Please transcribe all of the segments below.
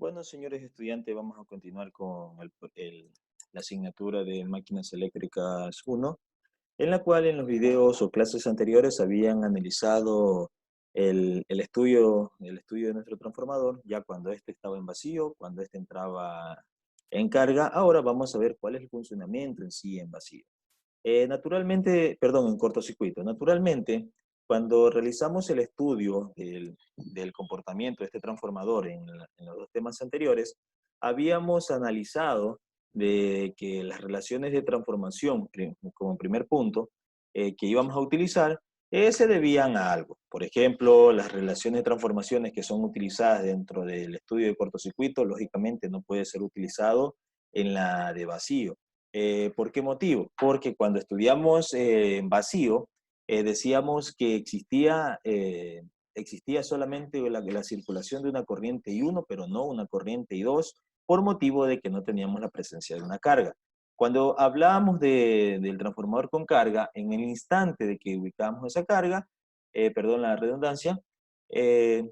Bueno, señores estudiantes, vamos a continuar con la asignatura de Máquinas Eléctricas 1, en la cual en los videos o clases anteriores habían analizado el estudio de nuestro transformador, ya cuando este estaba en vacío, cuando este entraba en carga. Ahora vamos a ver cuál es el funcionamiento en sí en vacío. Naturalmente, perdón, en cortocircuito. Naturalmente, cuando realizamos el estudio del comportamiento de este transformador en los dos temas anteriores, habíamos analizado de que las relaciones de transformación, como primer punto, que íbamos a utilizar, se debían a algo. Por ejemplo, las relaciones de transformaciones que son utilizadas dentro del estudio de cortocircuito, lógicamente no puede ser utilizado en la de vacío. ¿Por qué motivo? Porque cuando estudiamos en vacío, decíamos que existía solamente la circulación de una corriente I1, pero no una corriente I2, por motivo de que no teníamos la presencia de una carga. Cuando hablábamos del transformador con carga, en el instante de que ubicábamos esa carga, perdón la redundancia, eh,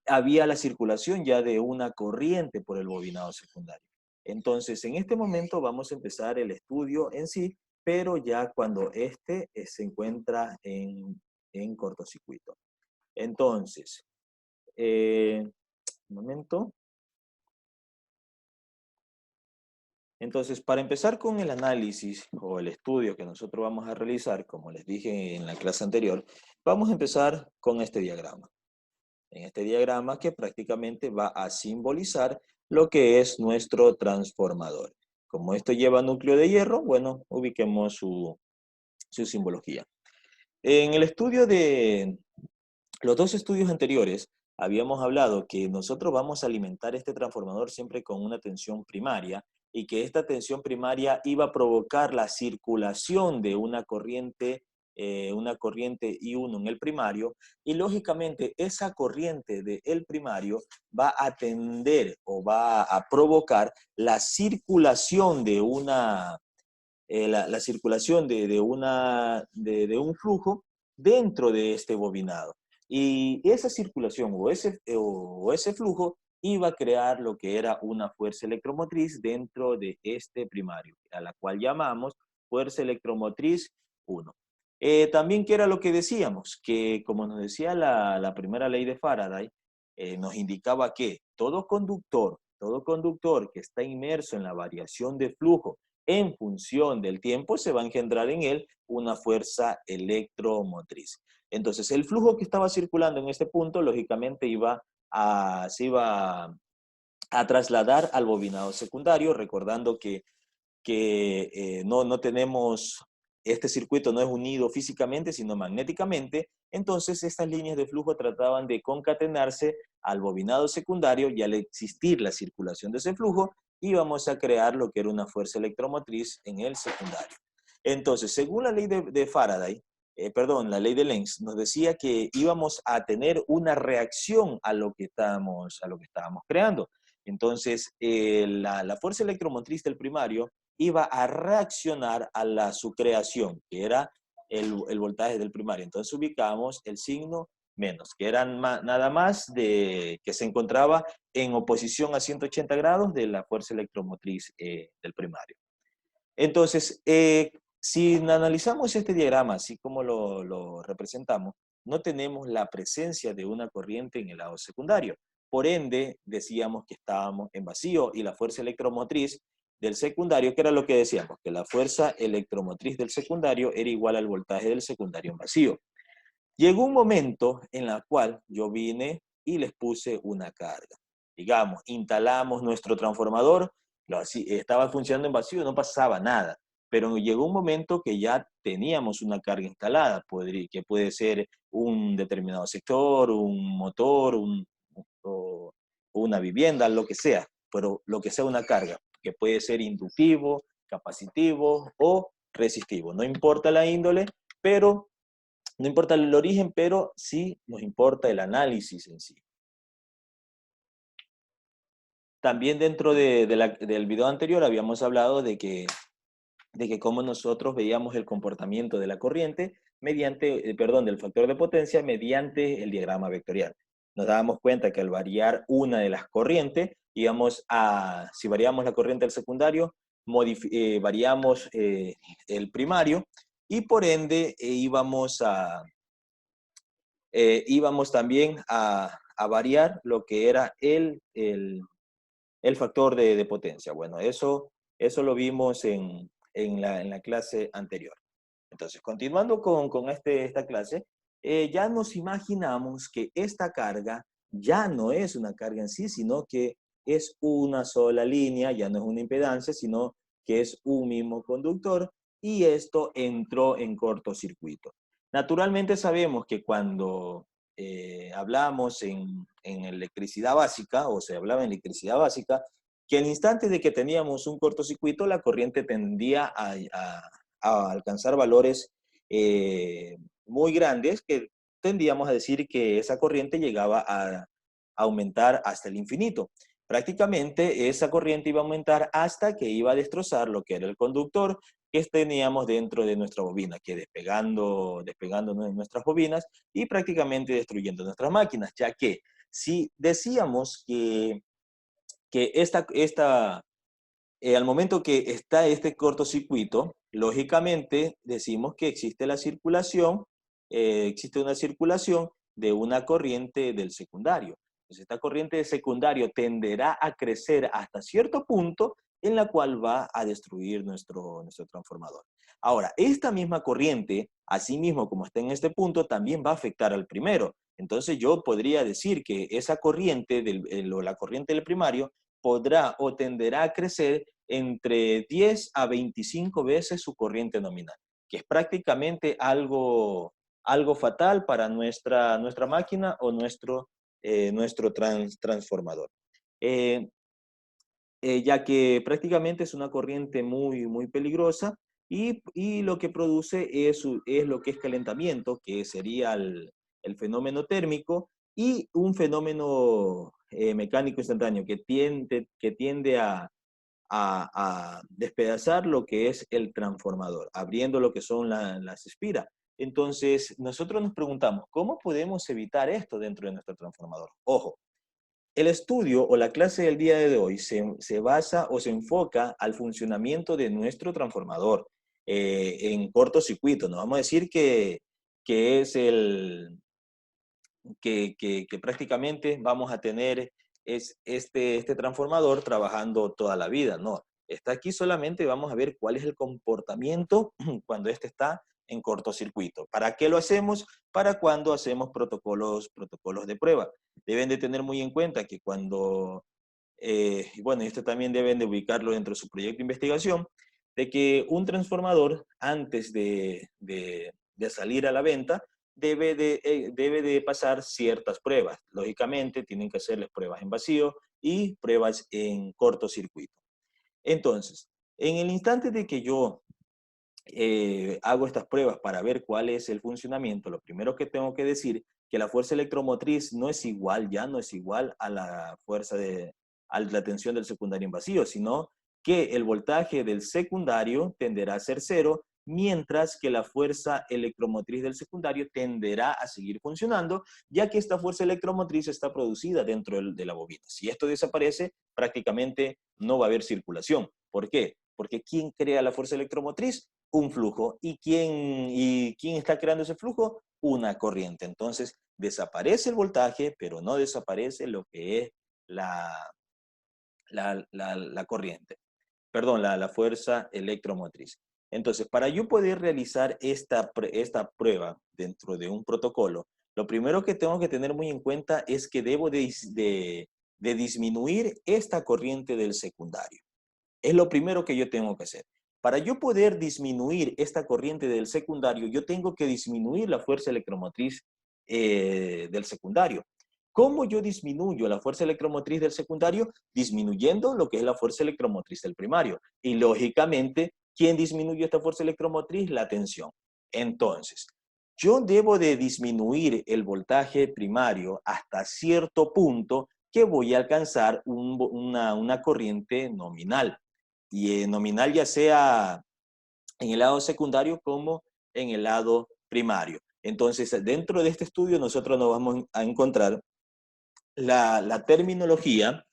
había la circulación ya de una corriente por el bobinado secundario. Entonces, en este momento vamos a empezar el estudio en sí, pero ya cuando este se encuentra en cortocircuito. Entonces, un momento. Entonces, para empezar con el análisis o el estudio que nosotros vamos a realizar, como les dije en la clase anterior, vamos a empezar con este diagrama. En este diagrama que prácticamente va a simbolizar lo que es nuestro transformador. Como esto lleva núcleo de hierro, bueno, ubiquemos su simbología. En el estudio de los dos estudios anteriores, habíamos hablado que nosotros vamos a alimentar este transformador siempre con una tensión primaria y que esta tensión primaria iba a provocar la circulación de una corriente I1 en el primario, y lógicamente esa corriente del primario va a tender o va a provocar la circulación la circulación de un flujo dentro de este bobinado. Y esa circulación o ese flujo iba a crear lo que era una fuerza electromotriz dentro de este primario, a la cual llamamos fuerza electromotriz 1. También, ¿qué era lo que decíamos? Que como nos decía la primera ley de Faraday, nos indicaba que todo conductor que está inmerso en la variación de flujo en función del tiempo, se va a engendrar en él una fuerza electromotriz. Entonces, el flujo que estaba circulando en este punto, lógicamente, se iba a trasladar al bobinado secundario, recordando que no tenemos, este circuito no es unido físicamente, sino magnéticamente. Entonces, estas líneas de flujo trataban de concatenarse al bobinado secundario, y al existir la circulación de ese flujo, íbamos a crear lo que era una fuerza electromotriz en el secundario. Entonces, según la ley de Faraday, perdón, la ley de Lenz, nos decía que íbamos a tener una reacción a lo que estábamos creando. Entonces, la fuerza electromotriz del primario iba a reaccionar a su creación, que era el voltaje del primario. Entonces ubicamos el signo menos, que eran nada más que se encontraba en oposición a 180 grados de la fuerza electromotriz del primario. Entonces, si analizamos este diagrama, así como lo representamos, no tenemos la presencia de una corriente en el lado secundario. Por ende, decíamos que estábamos en vacío, y la fuerza electromotriz del secundario, que era lo que decíamos, que la fuerza electromotriz del secundario era igual al voltaje del secundario en vacío. Llegó un momento en el cual yo vine y les puse una carga. Digamos, instalamos nuestro transformador, estaba funcionando en vacío, no pasaba nada. Pero llegó un momento que ya teníamos una carga instalada, que puede ser un determinado sector, un motor, o una vivienda, lo que sea, pero lo que sea una carga, que puede ser inductivo, capacitivo o resistivo. No importa la índole, pero no importa el origen, pero sí nos importa el análisis en sí. También dentro del video anterior habíamos hablado de que cómo nosotros veíamos el comportamiento de la corriente del factor de potencia mediante el diagrama vectorial. nos dábamos cuenta que al variar una de las corrientes, si variamos la corriente del secundario, variamos el primario y por ende íbamos también a variar lo que era el factor de potencia. Bueno, eso lo vimos en la clase anterior. Entonces, continuando con esta clase, ya nos imaginamos que esta carga ya no es una carga en sí, sino que es una sola línea, ya no es una impedancia, sino que es un mismo conductor, y esto entró en cortocircuito. Naturalmente sabemos que cuando hablamos en electricidad básica, o se hablaba en electricidad básica, que al instante de que teníamos un cortocircuito, la corriente tendía a alcanzar valores muy grandes, que tendíamos a decir que esa corriente llegaba a aumentar hasta el infinito. Prácticamente esa corriente iba a aumentar hasta que iba a destrozar lo que era el conductor que teníamos dentro de nuestra bobina, que despegando nuestras bobinas y prácticamente destruyendo nuestras máquinas, ya que si decíamos que al momento que está este cortocircuito, lógicamente decimos que existe una circulación de una corriente del secundario. Entonces, esta corriente de secundario tenderá a crecer hasta cierto punto en la cual va a destruir nuestro transformador. Ahora, esta misma corriente, así mismo como está en este punto, también va a afectar al primero. Entonces, yo podría decir que esa corriente, la corriente del primario, podrá o tenderá a crecer entre 10 a 25 veces su corriente nominal, que es prácticamente algo fatal para nuestra máquina o nuestro transformador. Eh, ya que prácticamente es una corriente muy, muy peligrosa y lo que produce es lo que es calentamiento, que sería el fenómeno térmico, y un fenómeno mecánico instantáneo que tiende a despedazar lo que es el transformador, abriendo lo que son las espiras. Entonces, nosotros nos preguntamos, ¿cómo podemos evitar esto dentro de nuestro transformador? Ojo, el estudio o la clase del día de hoy se basa o se enfoca al funcionamiento de nuestro transformador en cortocircuito. No vamos a decir que es que prácticamente vamos a tener este transformador trabajando toda la vida. No, está aquí solamente vamos a ver cuál es el comportamiento cuando este está en cortocircuito. ¿Para qué lo hacemos? Para cuando hacemos protocolos de prueba. Deben de tener muy en cuenta que bueno, esto también deben de ubicarlo dentro de su proyecto de investigación, de que un transformador antes de salir a la venta debe de pasar ciertas pruebas. Lógicamente, tienen que hacerles pruebas en vacío y pruebas en cortocircuito. Entonces, en el instante de que yo hago estas pruebas para ver cuál es el funcionamiento, lo primero que tengo que decir que la fuerza electromotriz no es igual, ya no es igual a la tensión del secundario en vacío, sino que el voltaje del secundario tenderá a ser cero, mientras que la fuerza electromotriz del secundario tenderá a seguir funcionando, ya que esta fuerza electromotriz está producida dentro de la bobina. Si esto desaparece, prácticamente no va a haber circulación. ¿Por qué? Porque ¿quién crea la fuerza electromotriz? Un flujo. ¿Y quién está creando ese flujo? Una corriente. Entonces, desaparece el voltaje, pero no desaparece lo que es la corriente. Perdón, la fuerza electromotriz. Entonces, para yo poder realizar esta prueba dentro de un protocolo, lo primero que tengo que tener muy en cuenta es que debo de disminuir esta corriente del secundario. Es lo primero que yo tengo que hacer. Para yo poder disminuir esta corriente del secundario, yo tengo que disminuir la fuerza electromotriz del secundario. ¿Cómo yo disminuyo la fuerza electromotriz del secundario? Disminuyendo lo que es la fuerza electromotriz del primario. Y lógicamente, ¿quién disminuye esta fuerza electromotriz? La tensión. Entonces, yo debo de disminuir el voltaje primario hasta cierto punto que voy a alcanzar una corriente nominal. Y nominal ya sea en el lado secundario como en el lado primario. Entonces, dentro de este estudio nosotros nos vamos a encontrar la terminología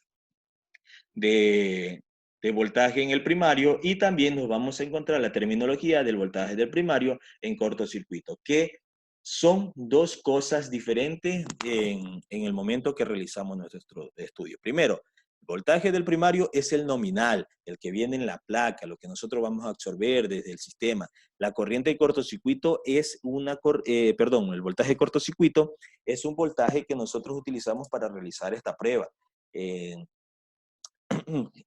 de, de voltaje en el primario y también nos vamos a encontrar la terminología del voltaje del primario en cortocircuito, que son dos cosas diferentes en el momento que realizamos nuestro estudio. Primero, el voltaje del primario es el nominal, el que viene en la placa, lo que nosotros vamos a absorber desde el sistema. La corriente de cortocircuito es el voltaje de cortocircuito es un voltaje que nosotros utilizamos para realizar esta prueba. Eh,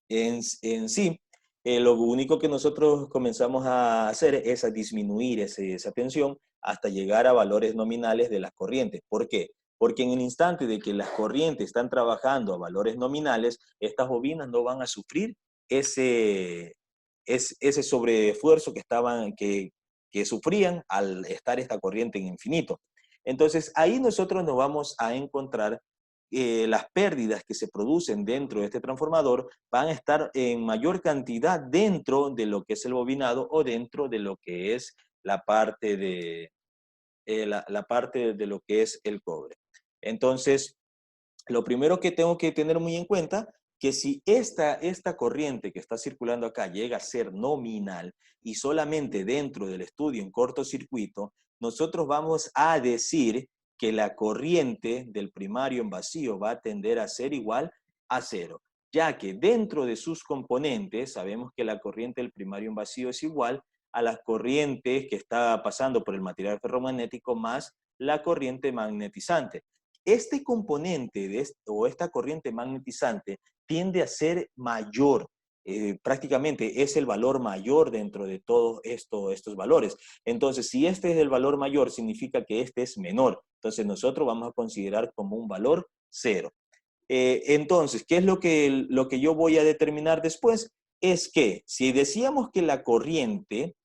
en sí, lo único que nosotros comenzamos a hacer es a disminuir esa tensión hasta llegar a valores nominales de las corrientes. ¿Por qué? Porque en el instante de que las corrientes están trabajando a valores nominales, estas bobinas no van a sufrir ese sobreesfuerzo que sufrían al estar esta corriente en infinito. Entonces, ahí nosotros nos vamos a encontrar las pérdidas que se producen dentro de este transformador van a estar en mayor cantidad dentro de lo que es el bobinado o dentro de lo que es la parte de lo que es el cobre. Entonces, lo primero que tengo que tener muy en cuenta que si esta corriente que está circulando acá llega a ser nominal y solamente dentro del estudio en cortocircuito, nosotros vamos a decir que la corriente del primario en vacío va a tender a ser igual a cero, ya que dentro de sus componentes sabemos que la corriente del primario en vacío es igual a las corrientes que está pasando por el material ferromagnético más la corriente magnetizante. Este componente o esta corriente magnetizante tiende a ser mayor, prácticamente es el valor mayor dentro de todos estos valores. Entonces, si este es el valor mayor, significa que este es menor. Entonces, nosotros vamos a considerar como un valor cero. Entonces, ¿qué es lo que yo voy a determinar después? Es que si decíamos que la corriente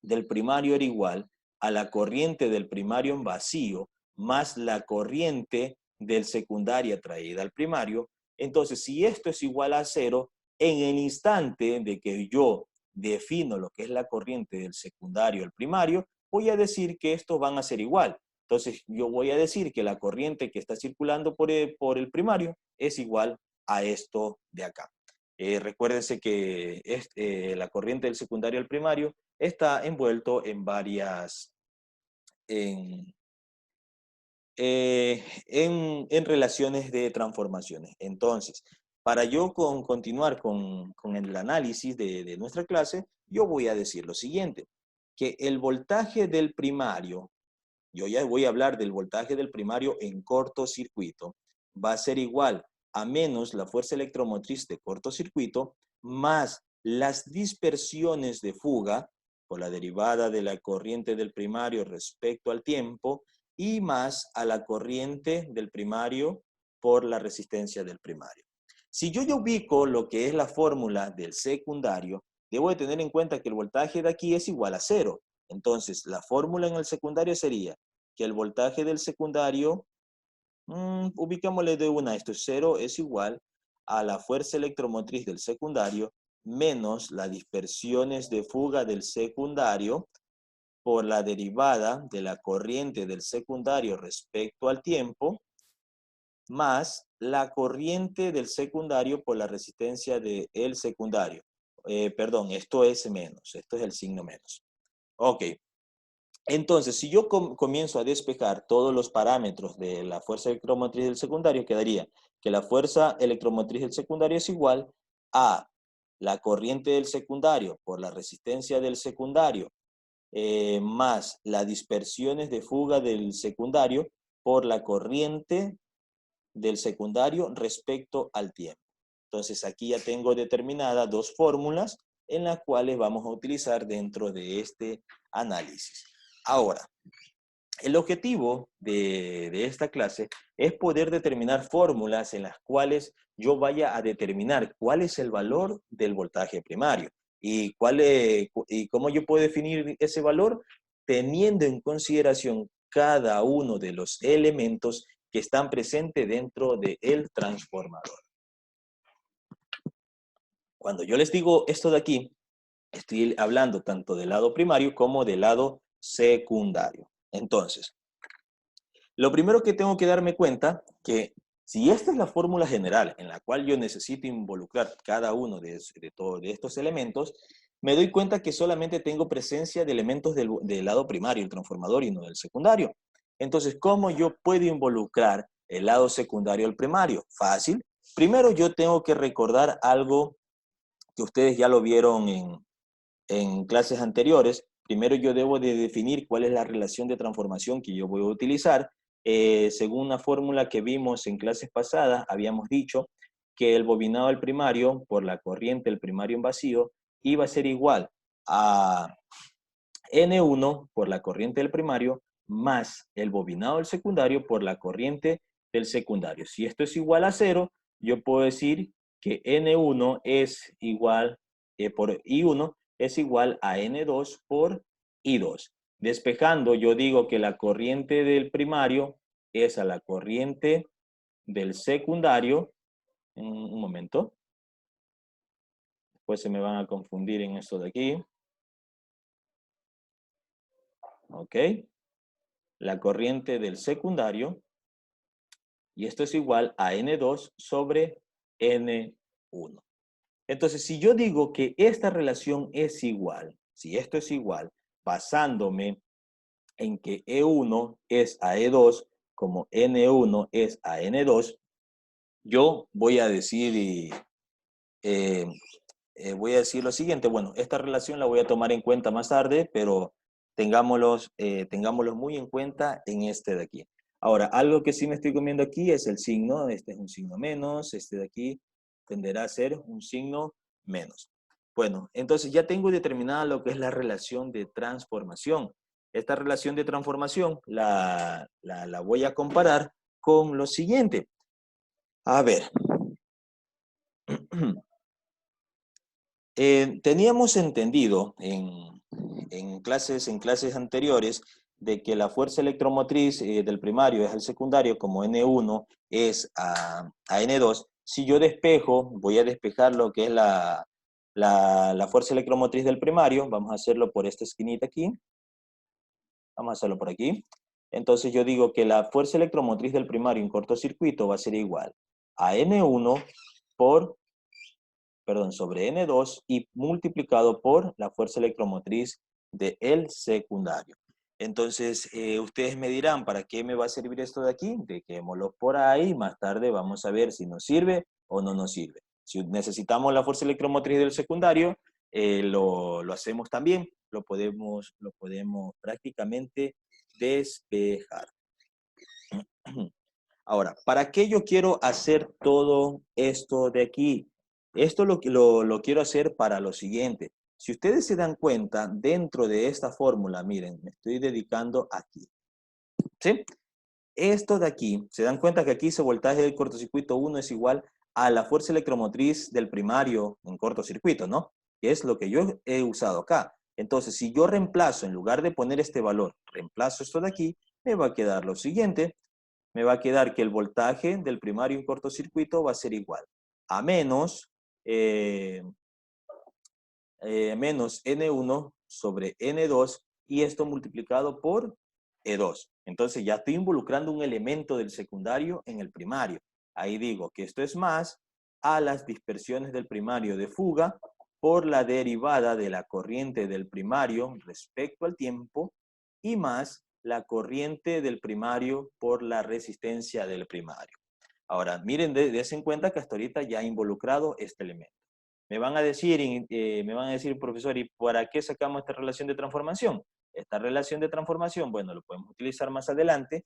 del primario era igual a la corriente del primario en vacío más la corriente del secundario traída al primario. Entonces, si esto es igual a cero, en el instante de que yo defino lo que es la corriente del secundario al primario, voy a decir que estos van a ser igual. Entonces, yo voy a decir que la corriente que está circulando por el primario es igual a esto de acá. Recuérdense que la corriente del secundario al primario está envuelto en, en relaciones de transformaciones. Entonces, para yo continuar con el análisis de nuestra clase, yo voy a decir lo siguiente, que el voltaje del primario, yo ya voy a hablar del voltaje del primario en cortocircuito, va a ser igual a menos la fuerza electromotriz de cortocircuito más las dispersiones de fuga por la derivada de la corriente del primario respecto al tiempo y más a la corriente del primario por la resistencia del primario. Si yo ya ubico lo que es la fórmula del secundario, debo de tener en cuenta que el voltaje de aquí es igual a cero. Entonces, la fórmula en el secundario sería que el voltaje del secundario, ubicámosle de una, esto es cero, es igual a la fuerza electromotriz del secundario menos las dispersiones de fuga del secundario por la derivada de la corriente del secundario respecto al tiempo, más la corriente del secundario por la resistencia del secundario. Perdón, esto es menos, esto es el signo menos. Ok, entonces, si yo comienzo a despejar todos los parámetros de la fuerza electromotriz del secundario, quedaría que la fuerza electromotriz del secundario es igual a la corriente del secundario por la resistencia del secundario más las dispersiones de fuga del secundario por la corriente del secundario respecto al tiempo. Entonces, aquí ya tengo determinadas dos fórmulas en las cuales vamos a utilizar dentro de este análisis. Ahora, el objetivo de esta clase es poder determinar fórmulas en las cuales yo vaya a determinar cuál es el valor del voltaje primario y cómo yo puedo definir ese valor teniendo en consideración cada uno de los elementos que están presentes dentro del transformador. Cuando yo les digo esto de aquí, estoy hablando tanto del lado primario como del lado secundario. Entonces, lo primero que tengo que darme cuenta que Si esta es la fórmula general en la cual yo necesito involucrar cada uno de estos elementos, me doy cuenta que solamente tengo presencia de elementos del lado primario, el transformador, y no del secundario. Entonces, ¿cómo yo puedo involucrar el lado secundario al primario? Fácil. Primero yo tengo que recordar algo que ustedes ya lo vieron en clases anteriores. Primero yo debo de definir cuál es la relación de transformación que yo voy a utilizar. Según una fórmula que vimos en clases pasadas, habíamos dicho que el bobinado del primario por la corriente del primario en vacío iba a ser igual a N1 por la corriente del primario más el bobinado del secundario por la corriente del secundario. Si esto es igual a 0, yo puedo decir que N1 es igual, por I1 es igual a N2 por I2. Despejando, yo digo que la corriente del primario es a la corriente del secundario. Un momento. Después se me van a confundir en esto de aquí. ¿Ok? La corriente del secundario, y esto es igual a N2 sobre N1. Entonces, si yo digo que esta relación es igual, si esto es igual, basándome en que E1 es a E2, como N1 es a N2, yo voy a decir, eh, voy a decir lo siguiente. Bueno, esta relación la voy a tomar en cuenta más tarde, pero tengámoslos muy en cuenta en este de aquí. Ahora, algo que sí me estoy comiendo aquí es el signo. Este es un signo menos, este de aquí tenderá a ser un signo menos. Bueno, entonces ya tengo determinada lo que es la relación de transformación. Esta relación de transformación la voy a comparar con lo siguiente. A ver, teníamos entendido en clases anteriores de que la fuerza electromotriz del primario es al secundario, como N1 es a N2. Si yo despejo, voy a despejar lo que es la fuerza electromotriz del primario. Vamos a hacerlo por esta esquinita aquí. Vamos a hacerlo por aquí. Entonces yo digo que la fuerza electromotriz del primario en cortocircuito va a ser igual a N1 por sobre N2 y multiplicado por la fuerza electromotriz del secundario. Entonces, ustedes me dirán, ¿para qué me va a servir esto de aquí? Dejémoslo por ahí, más tarde vamos a ver si nos sirve o no nos sirve. Si necesitamos la fuerza electromotriz del secundario, lo hacemos también, lo podemos prácticamente despejar. Ahora, ¿para qué yo quiero hacer todo esto de aquí? Esto lo quiero hacer para lo siguiente. Si ustedes se dan cuenta, dentro de esta fórmula, miren, me estoy dedicando aquí. ¿Sí? Esto de aquí, se dan cuenta que aquí ese voltaje del cortocircuito 1 es igual a la fuerza electromotriz del primario en cortocircuito, ¿no? Que es lo que yo he usado acá. Entonces, si yo reemplazo, en lugar de poner este valor, reemplazo esto de aquí, me va a quedar lo siguiente. Me va a quedar que el voltaje del primario en cortocircuito va a ser igual a eh, menos N1 sobre N2 y esto multiplicado por E2. Entonces ya estoy involucrando un elemento del secundario en el primario. Ahí digo que esto es más a las dispersiones del primario de fuga por la derivada de la corriente del primario respecto al tiempo y más la corriente del primario por la resistencia del primario. Ahora, miren, des en cuenta que hasta ahorita ya he involucrado este elemento. Me van a decir, profesor, ¿y para qué sacamos esta relación de transformación? Esta relación de transformación, bueno, lo podemos utilizar más adelante,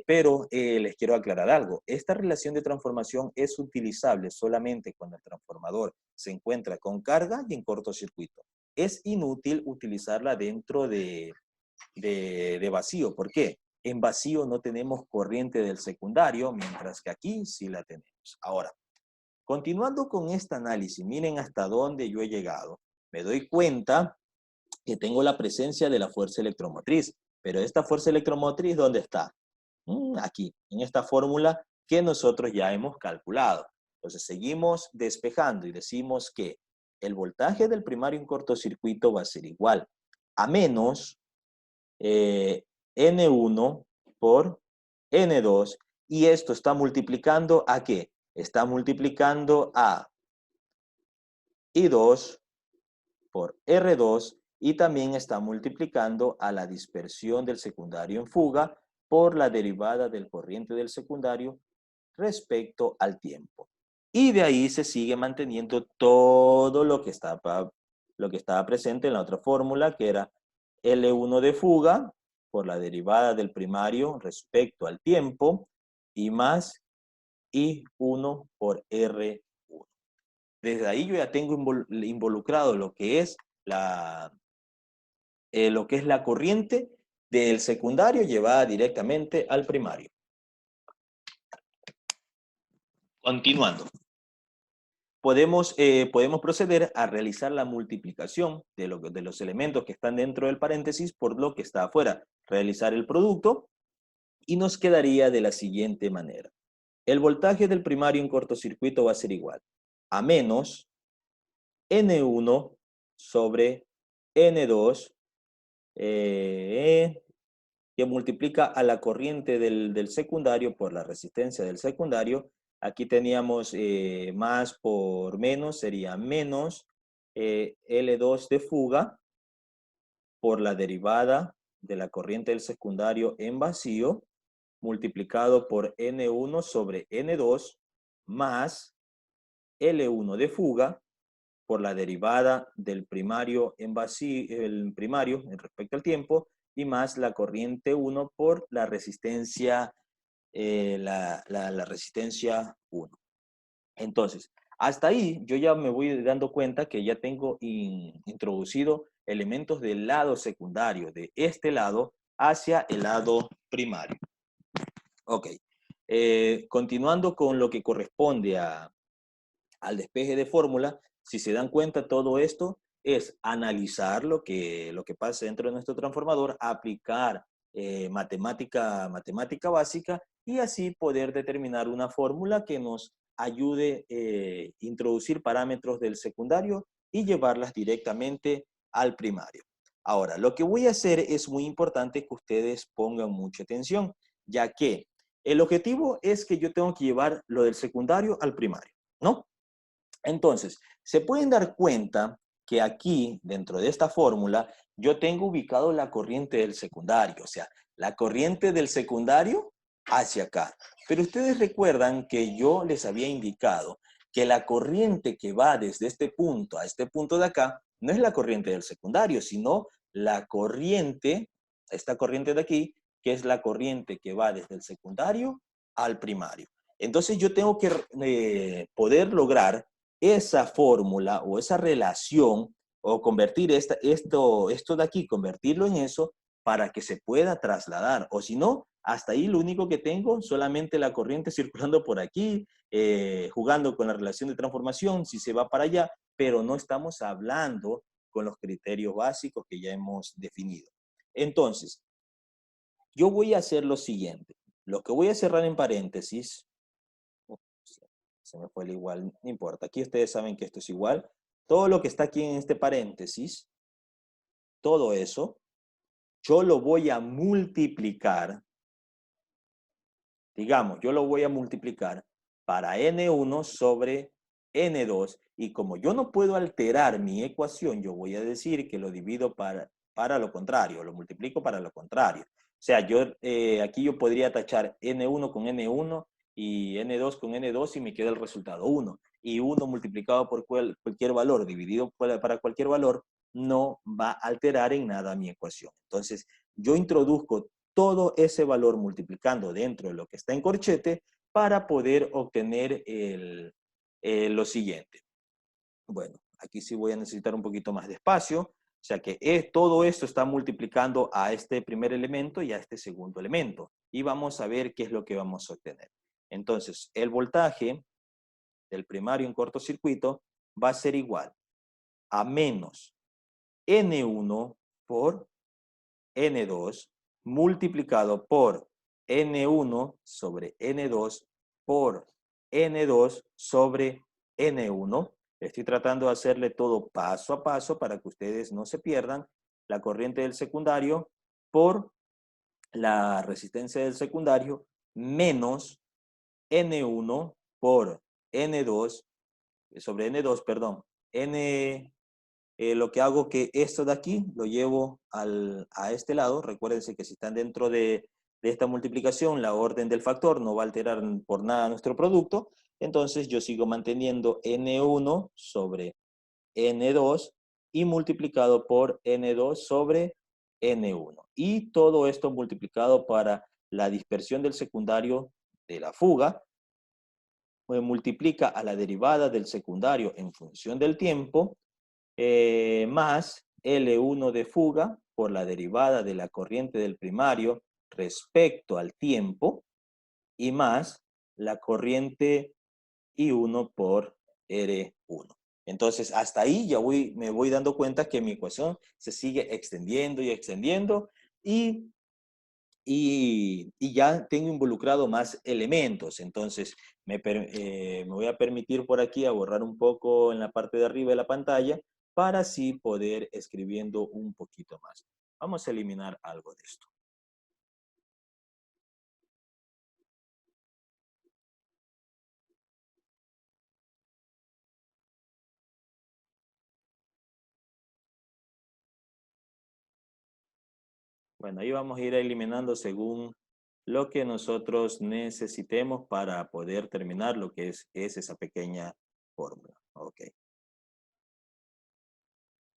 pero les quiero aclarar algo. Esta relación de transformación es utilizable solamente cuando el transformador se encuentra con carga y en cortocircuito. Es inútil utilizarla dentro de vacío. ¿Por qué? En vacío no tenemos corriente del secundario, mientras que aquí sí la tenemos. Ahora, continuando con este análisis, miren hasta dónde yo he llegado. Me doy cuenta que tengo la presencia de la fuerza electromotriz, pero esta fuerza electromotriz, ¿dónde está? Aquí, en esta fórmula que nosotros ya hemos calculado. Entonces, seguimos despejando y decimos que el voltaje del primario en cortocircuito va a ser igual a menos N1 por N2 Y esto está multiplicando ¿a qué? Está multiplicando a I2 por R2 y también está multiplicando a la dispersión del secundario en fuga por la derivada del corriente del secundario respecto al tiempo. Y de ahí se sigue manteniendo todo lo que estaba presente en la otra fórmula, que era L1 de fuga por la derivada del primario respecto al tiempo y más I1 por R1. Desde ahí yo ya tengo involucrado lo que es la corriente del secundario llevada directamente al primario. Continuando. Podemos proceder a realizar la multiplicación de los elementos que están dentro del paréntesis por lo que está afuera. Realizar el producto y nos quedaría de la siguiente manera. El voltaje del primario en cortocircuito va a ser igual a menos N1 sobre N2 que multiplica a la corriente del secundario por la resistencia del secundario. Aquí teníamos más por menos, sería menos L2 de fuga por la derivada de la corriente del secundario en vacío, multiplicado por N1 sobre N2, más L1 de fuga por la derivada del primario en vacío, el primario en respecto al tiempo, y más la corriente 1 por la resistencia, la resistencia 1. Entonces, hasta ahí yo ya me voy dando cuenta que ya tengo introducido elementos del lado secundario, de este lado hacia el lado primario. Ok. Continuando con lo que corresponde al despeje de fórmula, si se dan cuenta, todo esto es analizar lo que pasa dentro de nuestro transformador, aplicar matemática básica y así poder determinar una fórmula que nos ayude a introducir parámetros del secundario y llevarlas directamente al primario. Ahora, lo que voy a hacer es muy importante que ustedes pongan mucha atención, ya que el objetivo es que yo tengo que llevar lo del secundario al primario, ¿no? Entonces, se pueden dar cuenta que aquí, dentro de esta fórmula, yo tengo ubicado la corriente del secundario, o sea, la corriente del secundario hacia acá. Pero ustedes recuerdan que yo les había indicado que la corriente que va desde este punto a este punto de acá, no es la corriente del secundario, sino la corriente, esta corriente de aquí, que es la corriente que va desde el secundario al primario. Entonces yo tengo que poder lograr esa fórmula o esa relación o convertir esto de aquí, convertirlo en eso para que se pueda trasladar. O si no, hasta ahí lo único que tengo, solamente la corriente circulando por aquí, jugando con la relación de transformación, si se va para allá, pero no estamos hablando con los criterios básicos que ya hemos definido. Entonces, yo voy a hacer lo siguiente. Lo que voy a cerrar en paréntesis, se me fue el igual, no importa. Aquí ustedes saben que esto es igual. Todo lo que está aquí en este paréntesis, todo eso, yo lo voy a multiplicar. Digamos, yo lo voy a multiplicar para N1 sobre N2. Y como yo no puedo alterar mi ecuación, yo voy a decir que lo divido para lo contrario, lo multiplico para lo contrario. O sea, aquí yo podría tachar N1 con N1 y N2 con N2 y me queda el resultado 1. Y 1 multiplicado por cualquier valor, dividido para cualquier valor, no va a alterar en nada mi ecuación. Entonces, yo introduzco todo ese valor multiplicando dentro de lo que está en corchete para poder obtener lo siguiente. Bueno, aquí sí voy a necesitar un poquito más de espacio. O sea que todo esto está multiplicando a este primer elemento y a este segundo elemento. Y vamos a ver qué es lo que vamos a obtener. Entonces, el voltaje del primario en cortocircuito va a ser igual a menos N1 por N2 multiplicado por N1 sobre N2 por N2 sobre N1. Estoy tratando de hacerle todo paso a paso para que ustedes no se pierdan. La corriente del secundario por la resistencia del secundario menos N1 por N2, sobre N2, perdón, lo que hago que esto de aquí lo llevo a este lado. Recuérdense que si están dentro de esta multiplicación, la orden del factor no va a alterar por nada nuestro producto. Entonces yo sigo manteniendo N1 sobre N2 y multiplicado por N2 sobre N1. Y todo esto multiplicado para la dispersión del secundario de la fuga, pues multiplica a la derivada del secundario en función del tiempo, más L1 de fuga por la derivada de la corriente del primario respecto al tiempo, y más la corriente I1 por R1. Entonces, hasta ahí ya me voy dando cuenta que mi ecuación se sigue extendiendo y extendiendo, y ya tengo involucrado más elementos. Entonces, me voy a permitir por aquí a borrar un poco en la parte de arriba de la pantalla para así poder escribiendo un poquito más. Vamos a eliminar algo de esto. Bueno, ahí vamos a ir eliminando según lo que nosotros necesitemos para poder terminar lo que es esa pequeña fórmula. Ok.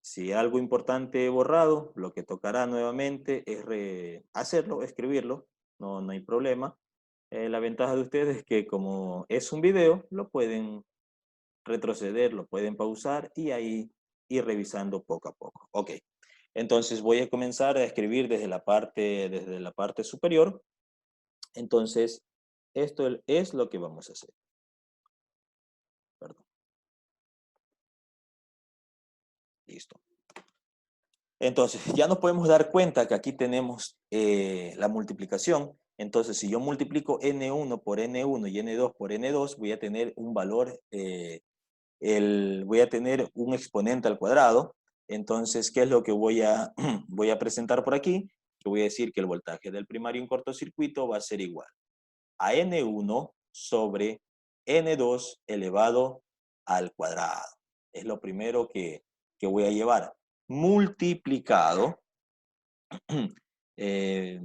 Si algo importante he borrado, lo que tocará nuevamente es hacerlo, escribirlo, no hay problema. La ventaja de ustedes es que como es un video, lo pueden retroceder, lo pueden pausar y ahí ir revisando poco a poco. Ok, entonces voy a comenzar a escribir desde la parte superior. Entonces, esto es lo que vamos a hacer. Perdón. Listo. Entonces, ya nos podemos dar cuenta que aquí tenemos la multiplicación. Entonces, si yo multiplico N1 por N1 y N2 por N2, voy a tener un valor, voy a tener un exponente al cuadrado. Entonces, ¿qué es lo que voy a presentar por aquí? Que voy a decir que el voltaje del primario en cortocircuito va a ser igual a N1 sobre N2 elevado al cuadrado. Es lo primero que voy a llevar. Multiplicado, eh,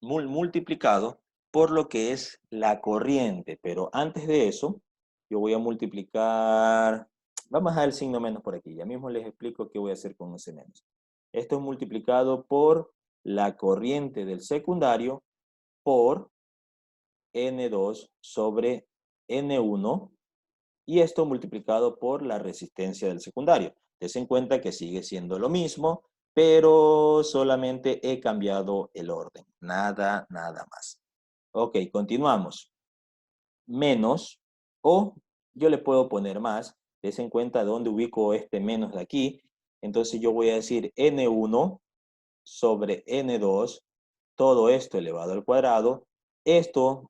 multiplicado por lo que es la corriente. Pero antes de eso, yo voy a multiplicar, vamos a dar el signo menos por aquí. Ya mismo les explico qué voy a hacer con ese menos. Esto es multiplicado por la corriente del secundario por N2 sobre N1, y esto multiplicado por la resistencia del secundario. Tense en cuenta que sigue siendo lo mismo, pero solamente he cambiado el orden. Nada más. Ok, continuamos. Menos, o yo le puedo poner más. Tense en cuenta dónde ubico este menos de aquí. Entonces yo voy a decir N1 sobre N2, todo esto elevado al cuadrado. Esto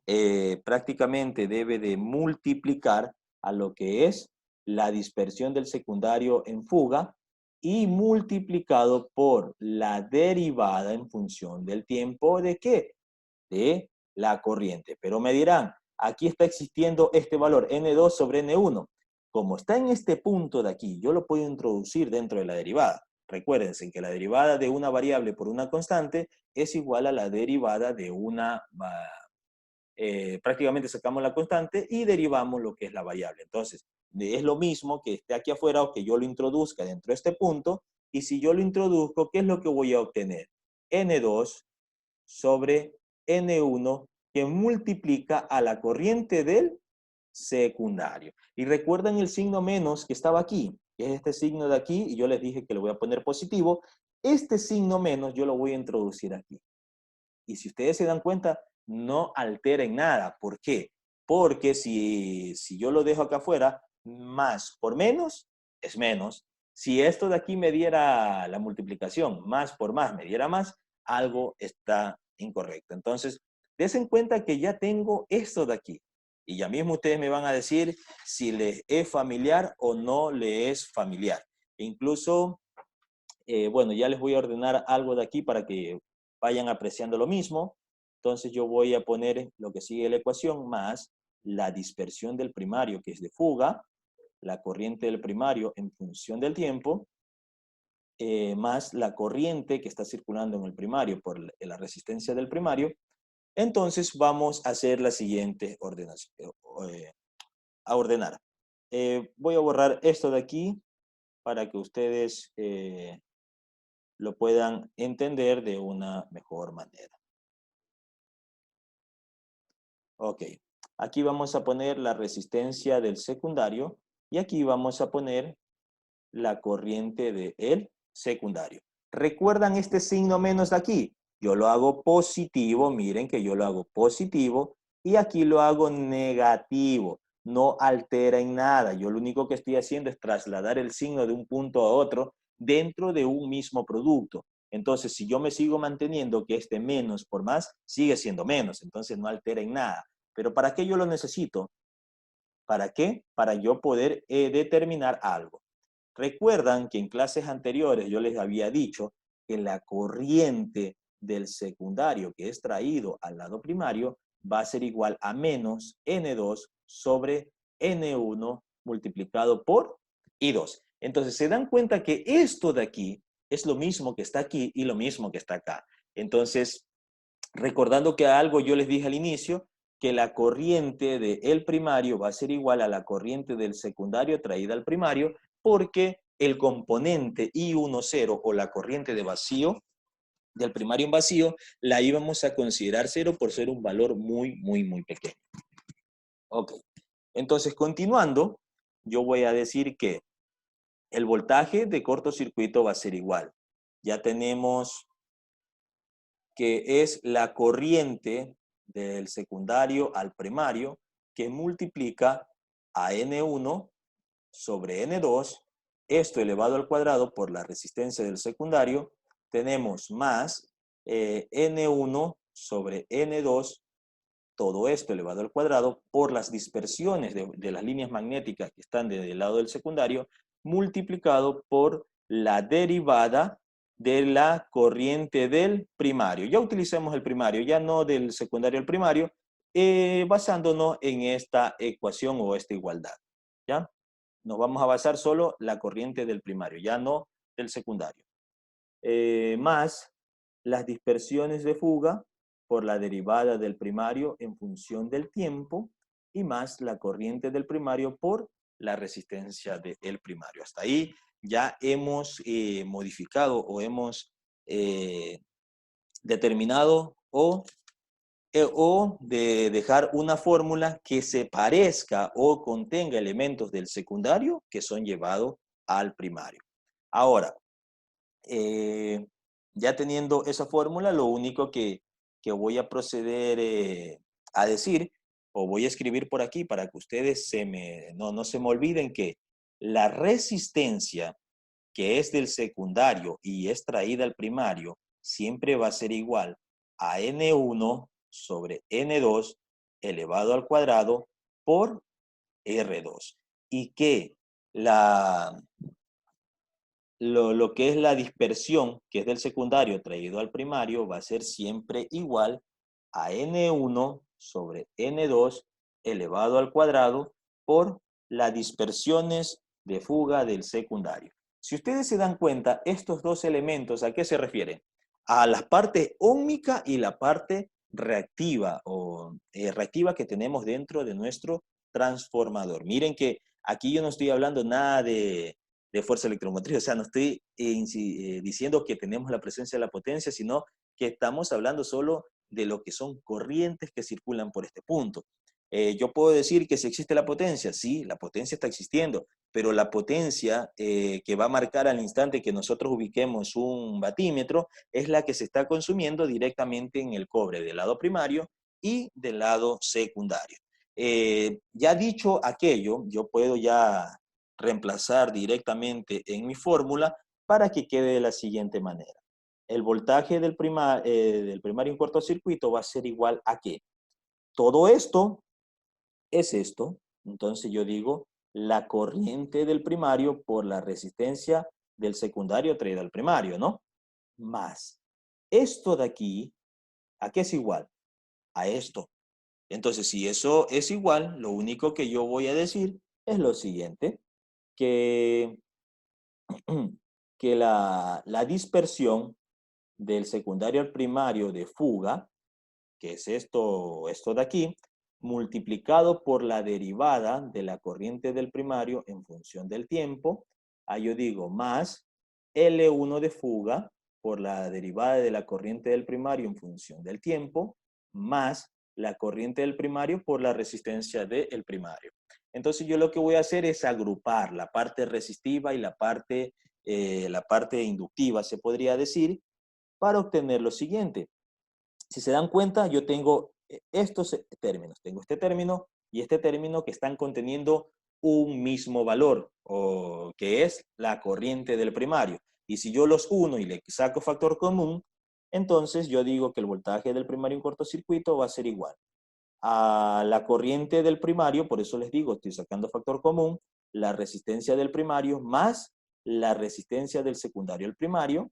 prácticamente debe de multiplicar a lo que es la dispersión del secundario en fuga y multiplicado por la derivada en función del tiempo de ¿qué? De la corriente. Pero me dirán, aquí está existiendo este valor N2 sobre N1. Como está en este punto de aquí, yo lo puedo introducir dentro de la derivada. Recuérdense que la derivada de una variable por una constante es igual a la derivada de prácticamente sacamos la constante y derivamos lo que es la variable. Entonces, es lo mismo que esté aquí afuera o que yo lo introduzca dentro de este punto. Y si yo lo introduzco, ¿qué es lo que voy a obtener? N2 sobre N1 que multiplica a la corriente del secundario. Y recuerden el signo menos que estaba aquí, que es este signo de aquí, y yo les dije que le voy a poner positivo. Este signo menos yo lo voy a introducir aquí. Y si ustedes se dan cuenta, no altera en nada. ¿Por qué? Porque si yo lo dejo acá afuera, más por menos es menos. Si esto de aquí me diera la multiplicación, más por más me diera más, algo está incorrecto. Entonces, des en cuenta que ya tengo esto de aquí. Y ya mismo ustedes me van a decir si les es familiar o no le es familiar. Incluso, bueno, ya les voy a ordenar algo de aquí para que vayan apreciando lo mismo. Entonces yo voy a poner lo que sigue la ecuación más la dispersión del primario, que es de fuga, la corriente del primario en función del tiempo, más la corriente que está circulando en el primario por la resistencia del primario. Entonces vamos a hacer la siguiente ordenación, a ordenar. Voy a borrar esto de aquí para que ustedes lo puedan entender de una mejor manera. Ok, aquí vamos a poner la resistencia del secundario y aquí vamos a poner la corriente del secundario. ¿Recuerdan este signo menos de aquí? Yo lo hago positivo, miren que yo lo hago positivo y aquí lo hago negativo. No altera en nada. Yo lo único que estoy haciendo es trasladar el signo de un punto a otro dentro de un mismo producto. Entonces, si yo me sigo manteniendo que este menos por más, sigue siendo menos. Entonces, no altera en nada. Pero ¿para qué yo lo necesito? ¿Para qué? Para yo poder determinar algo. Recuerdan que en clases anteriores yo les había dicho que la corriente del secundario que es traído al lado primario va a ser igual a menos N2 sobre N1 multiplicado por I2. Entonces se dan cuenta que esto de aquí es lo mismo que está aquí y lo mismo que está acá. Entonces, recordando que algo yo les dije al inicio, que la corriente del primario va a ser igual a la corriente del secundario traída al primario, porque el componente I10 o la corriente de vacío del primario en vacío, la íbamos a considerar cero por ser un valor muy pequeño. Ok, entonces continuando, yo voy a decir que el voltaje de cortocircuito va a ser igual. Ya tenemos que es la corriente del secundario al primario que multiplica a N1 sobre N2, esto elevado al cuadrado por la resistencia del secundario, tenemos más N1 sobre N2, todo esto elevado al cuadrado por las dispersiones de las líneas magnéticas que están del lado del secundario, multiplicado por la derivada de la corriente del primario. Ya utilicemos el primario, ya no del secundario al primario, basándonos en esta ecuación o esta igualdad. ¿Ya? Nos vamos a basar solo la corriente del primario, ya no del secundario. Más las dispersiones de fuga por la derivada del primario en función del tiempo y más la corriente del primario por la resistencia del primario. Hasta ahí ya hemos modificado o hemos determinado o de dejar una fórmula que se parezca o contenga elementos del secundario que son llevados al primario. Ahora, ya teniendo esa fórmula, lo único que voy a proceder a decir, o voy a escribir por aquí para que ustedes no se me olviden que la resistencia que es del secundario y es traída al primario, siempre va a ser igual a N1 sobre N2 elevado al cuadrado por R2. Y que lo que es la dispersión, que es del secundario traído al primario, va a ser siempre igual a N1 sobre N2 elevado al cuadrado por las dispersiones de fuga del secundario. Si ustedes se dan cuenta, estos dos elementos, ¿a qué se refieren? A la parte óhmica y la parte reactiva o reactiva que tenemos dentro de nuestro transformador. Miren que aquí yo no estoy hablando nada de fuerza electromotriz, o sea, no estoy diciendo que tenemos la presencia de la potencia, sino que estamos hablando solo de lo que son corrientes que circulan por este punto. Yo puedo decir que si existe la potencia, sí, la potencia está existiendo, pero la potencia que va a marcar al instante que nosotros ubiquemos un batímetro es la que se está consumiendo directamente en el cobre del lado primario y del lado secundario. Ya dicho aquello, yo puedo ya reemplazar directamente en mi fórmula para que quede de la siguiente manera. El voltaje del primario en cortocircuito va a ser igual a ¿qué? Todo esto es esto. Entonces yo digo la corriente del primario por la resistencia del secundario traída al primario, ¿no? Más esto de aquí, ¿a qué es igual? a esto. Entonces, si eso es igual, lo único que yo voy a decir es lo siguiente, que, que la dispersión del secundario al primario de fuga, que es esto de aquí, multiplicado por la derivada de la corriente del primario en función del tiempo, ahí yo digo más L1 de fuga por la derivada de la corriente del primario en función del tiempo, más la corriente del primario por la resistencia del primario. Entonces yo lo que voy a hacer es agrupar la parte resistiva y la parte inductiva, se podría decir, para obtener lo siguiente. Si se dan cuenta, yo tengo estos términos. Tengo este término y este término que están conteniendo un mismo valor, o que es la corriente del primario. Y si yo los uno y le saco factor común, entonces yo digo que el voltaje del primario en cortocircuito va a ser igual a la corriente del primario, por eso les digo, estoy sacando factor común, la resistencia del primario más la resistencia del secundario al primario,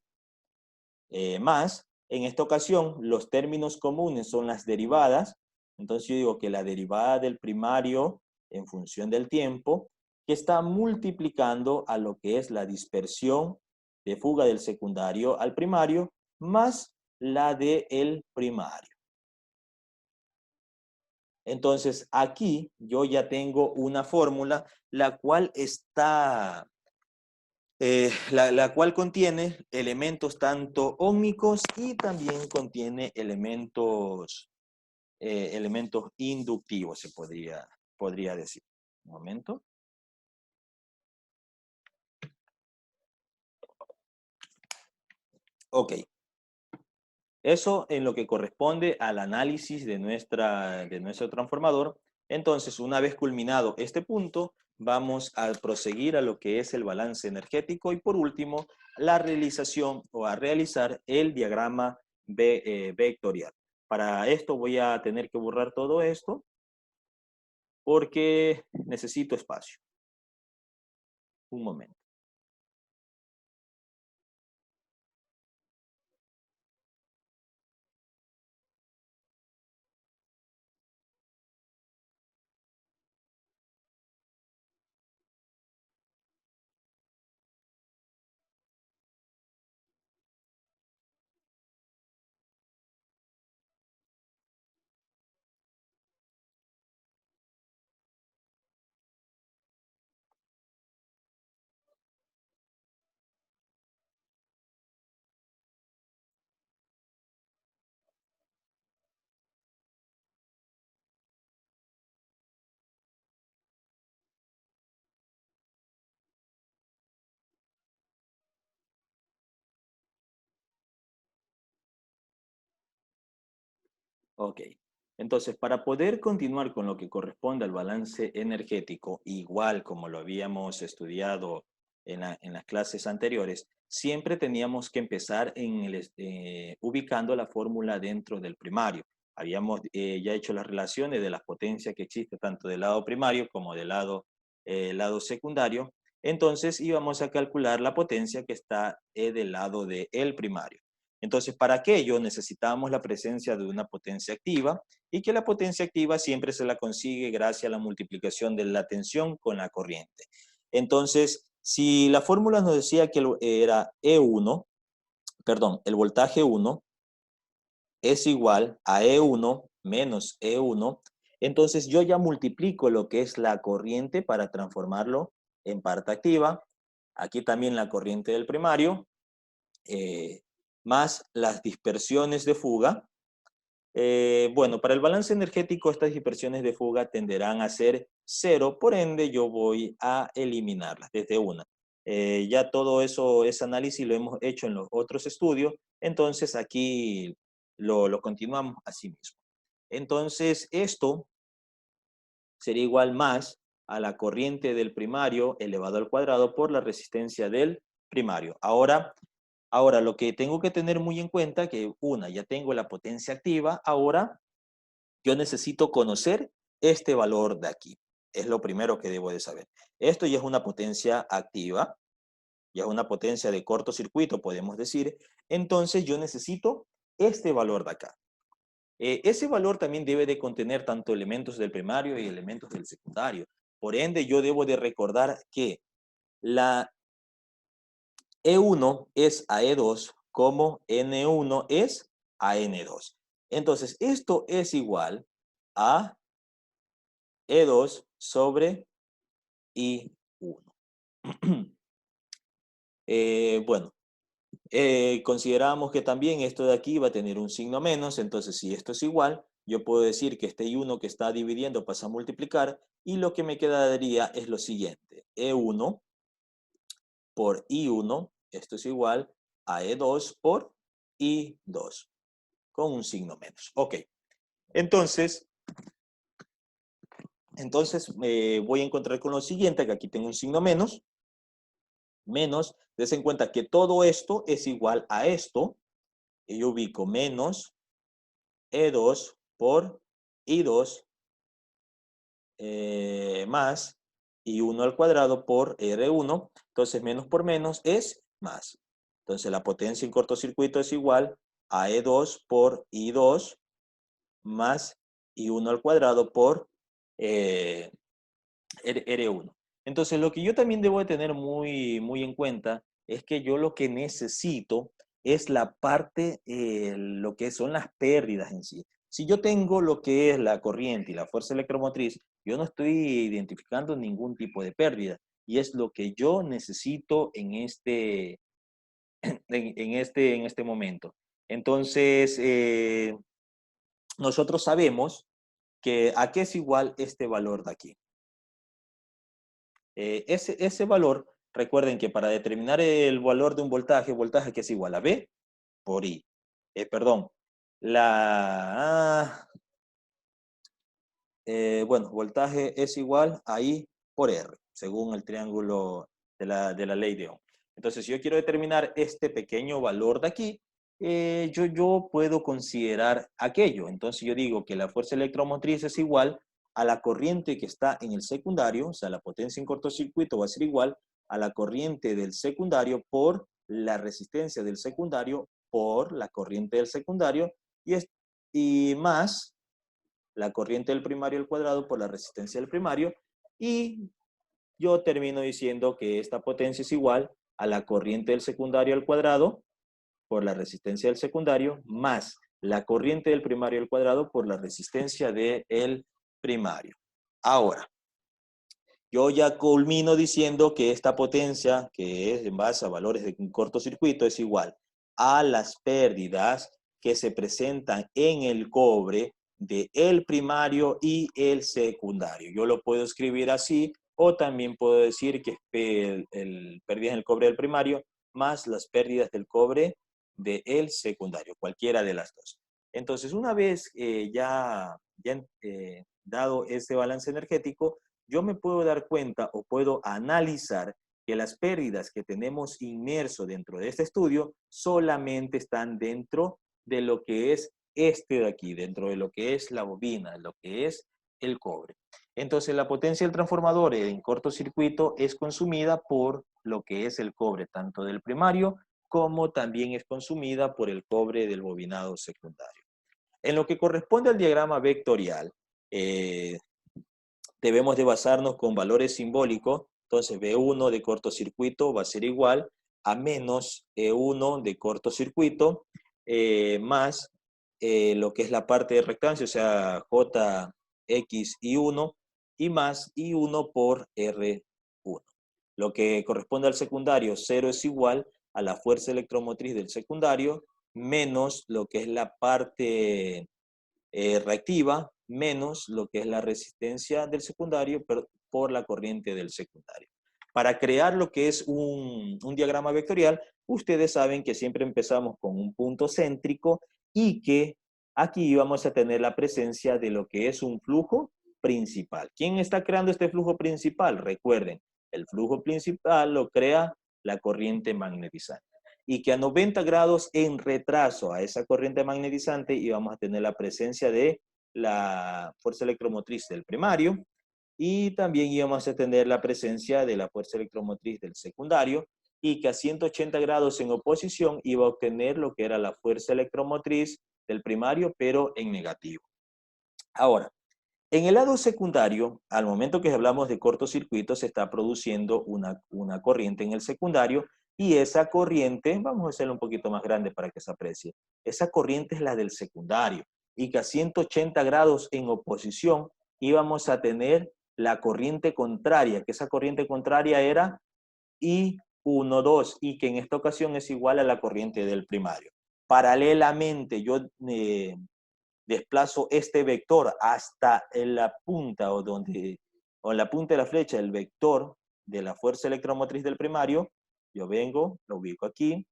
más, en esta ocasión, los términos comunes son las derivadas. Entonces yo digo que la derivada del primario en función del tiempo, que está multiplicando a lo que es la dispersión de fuga del secundario al primario, más la del primario. Entonces aquí yo ya tengo una fórmula, la cual está la cual contiene elementos tanto ómicos y también contiene elementos inductivos, se podría decir. Un momento. Ok. Eso en lo que corresponde al análisis de nuestro transformador. Entonces, una vez culminado este punto, vamos a proseguir a lo que es el balance energético y por último, la realización o a realizar el diagrama vectorial. Para esto voy a tener que borrar todo esto porque necesito espacio. Un momento. Ok. Entonces, para poder continuar con lo que corresponde al balance energético, igual como lo habíamos estudiado en las clases anteriores, siempre teníamos que empezar ubicando la fórmula dentro del primario. Habíamos ya hecho las relaciones de las potencias que existen tanto del lado primario como del lado secundario. Entonces íbamos a calcular la potencia que está del lado del primario. Entonces, para aquello necesitamos la presencia de una potencia activa y que la potencia activa siempre se la consigue gracias a la multiplicación de la tensión con la corriente. Entonces, si la fórmula nos decía que era E1, perdón, el voltaje 1 es igual a E1 menos E1, entonces yo ya multiplico lo que es la corriente para transformarlo en parte activa. Aquí también la corriente del primario, eh, más las dispersiones de fuga. Bueno, para el balance energético estas dispersiones de fuga tenderán a ser cero, por ende yo voy a eliminarlas desde una. Ya todo eso, ese análisis lo hemos hecho en los otros estudios, entonces aquí lo continuamos así mismo. Entonces esto sería igual más a la corriente del primario elevado al cuadrado por la resistencia del primario. Ahora, lo que tengo que tener muy en cuenta que ya tengo la potencia activa, ahora yo necesito conocer este valor de aquí. Es lo primero que debo de saber. Esto ya es una potencia activa, ya es una potencia de cortocircuito, podemos decir. Entonces yo necesito este valor de acá. Ese valor también debe de contener tanto elementos del primario y elementos del secundario. Por ende, yo debo de recordar que la E1 es a E2 como N1 es a N2. Entonces, esto es igual a E2 sobre I1. Bueno, consideramos que también esto de aquí va a tener un signo menos, entonces si esto es igual, yo puedo decir que este I1 que está dividiendo pasa a multiplicar y lo que me quedaría es lo siguiente, E1 por I1, esto es igual a E2 por I2, con un signo menos. Ok, entonces voy a encontrar con lo siguiente, que aquí tengo un signo menos, des en cuenta que todo esto es igual a esto, y yo ubico menos E2 por I2 más I1 al cuadrado por R1. Entonces, menos por menos es más. Entonces, la potencia en cortocircuito es igual a E2 por I2 más I1 al cuadrado por R1. Entonces, lo que yo también debo de tener muy en cuenta es que yo lo que necesito es la parte, lo que son las pérdidas en sí. Si yo tengo lo que es la corriente y la fuerza electromotriz, yo no estoy identificando ningún tipo de pérdida. Y es lo que yo necesito en este momento. Entonces, nosotros sabemos que a qué es igual este valor de aquí. Ese valor, recuerden que para determinar el valor de un voltaje que es igual a V por I. Perdón, bueno, voltaje es igual a I por R, según el triángulo de la ley de Ohm. Entonces, si yo quiero determinar este pequeño valor de aquí, yo puedo considerar aquello. Entonces, yo digo que la fuerza electromotriz es igual a la corriente que está en el secundario, o sea, la potencia en cortocircuito va a ser igual a la corriente del secundario por la resistencia del secundario por la corriente del secundario y más la corriente del primario al cuadrado por la resistencia del primario, y yo termino diciendo que esta potencia es igual a la corriente del secundario al cuadrado por la resistencia del secundario más la corriente del primario al cuadrado por la resistencia del primario. Ahora, yo ya culmino diciendo que esta potencia, que es en base a valores de un cortocircuito, es igual a las pérdidas que se presentan en el cobre de el primario y el secundario. Yo lo puedo escribir así, o también puedo decir que es pérdidas en el cobre del primario más las pérdidas del cobre del secundario, cualquiera de las dos. Entonces, una vez dado ese balance energético, yo me puedo dar cuenta o puedo analizar que las pérdidas que tenemos inmerso dentro de este estudio solamente están dentro de lo que es este de aquí, dentro de lo que es la bobina, lo que es el cobre. Entonces, la potencia del transformador en cortocircuito es consumida por lo que es el cobre, tanto del primario como también es consumida por el cobre del bobinado secundario. En lo que corresponde al diagrama vectorial, eh, debemos de basarnos con valores simbólicos. Entonces, B1 de cortocircuito va a ser igual a menos E1 de cortocircuito más lo que es la parte de rectancia, o sea, JX I1 y más I1 por R1. Lo que corresponde al secundario, 0 es igual a la fuerza electromotriz del secundario menos lo que es la parte reactiva menos lo que es la resistencia del secundario por la corriente del secundario. Para crear lo que es un diagrama vectorial, ustedes saben que siempre empezamos con un punto céntrico y que aquí vamos a tener la presencia de lo que es un flujo principal. ¿Quién está creando este flujo principal? Recuerden, el flujo principal lo crea la corriente magnetizante y que a 90 grados en retraso a esa corriente magnetizante íbamos a tener la presencia de la fuerza electromotriz del primario y también íbamos a tener la presencia de la fuerza electromotriz del secundario y que a 180 grados en oposición iba a obtener lo que era la fuerza electromotriz del primario, pero en negativo. Ahora, en el lado secundario, al momento que hablamos de cortocircuito, se está produciendo una corriente en el secundario y esa corriente, vamos a hacerlo un poquito más grande para que se aprecie, esa corriente es la del secundario y que a 180 grados en oposición íbamos a tener la corriente contraria, que esa corriente contraria era I12 y que en esta ocasión es igual a la corriente del primario. Paralelamente, yo desplazo este vector hasta en la punta o en la punta de la flecha, el vector de la fuerza electromotriz del primario, yo vengo, lo ubico aquí,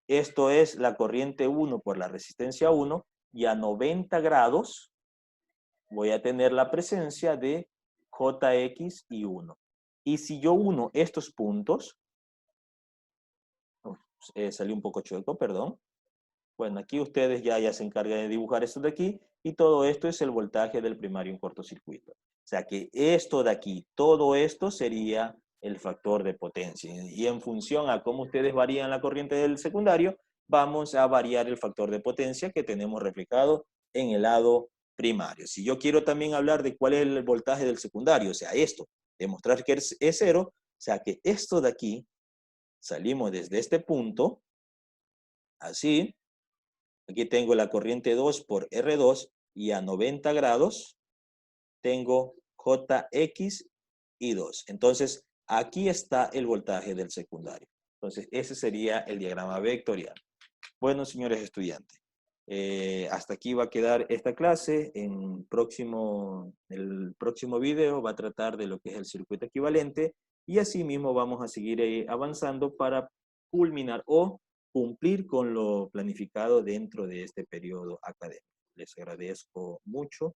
esto es la corriente 1 por la resistencia 1 y a 90 grados voy a tener la presencia de JX y 1. Y si yo uno estos puntos, salí un poco chueco, perdón. Bueno, aquí ustedes ya se encargan de dibujar esto de aquí y todo esto es el voltaje del primario en cortocircuito. O sea que esto de aquí, todo esto sería el factor de potencia. Y en función a cómo ustedes varían la corriente del secundario, vamos a variar el factor de potencia que tenemos reflejado en el lado primario. Si yo quiero también hablar de cuál es el voltaje del secundario, o sea, esto, demostrar que es cero, o sea que esto de aquí, salimos desde este punto, así. Aquí tengo la corriente 2 por R2 y a 90 grados tengo JX y 2. Entonces, aquí está el voltaje del secundario. Entonces, ese sería el diagrama vectorial. Bueno, señores estudiantes, hasta aquí va a quedar esta clase. El próximo video va a tratar de lo que es el circuito equivalente y asimismo vamos a seguir avanzando para culminar o cumplir con lo planificado dentro de este periodo académico. Les agradezco mucho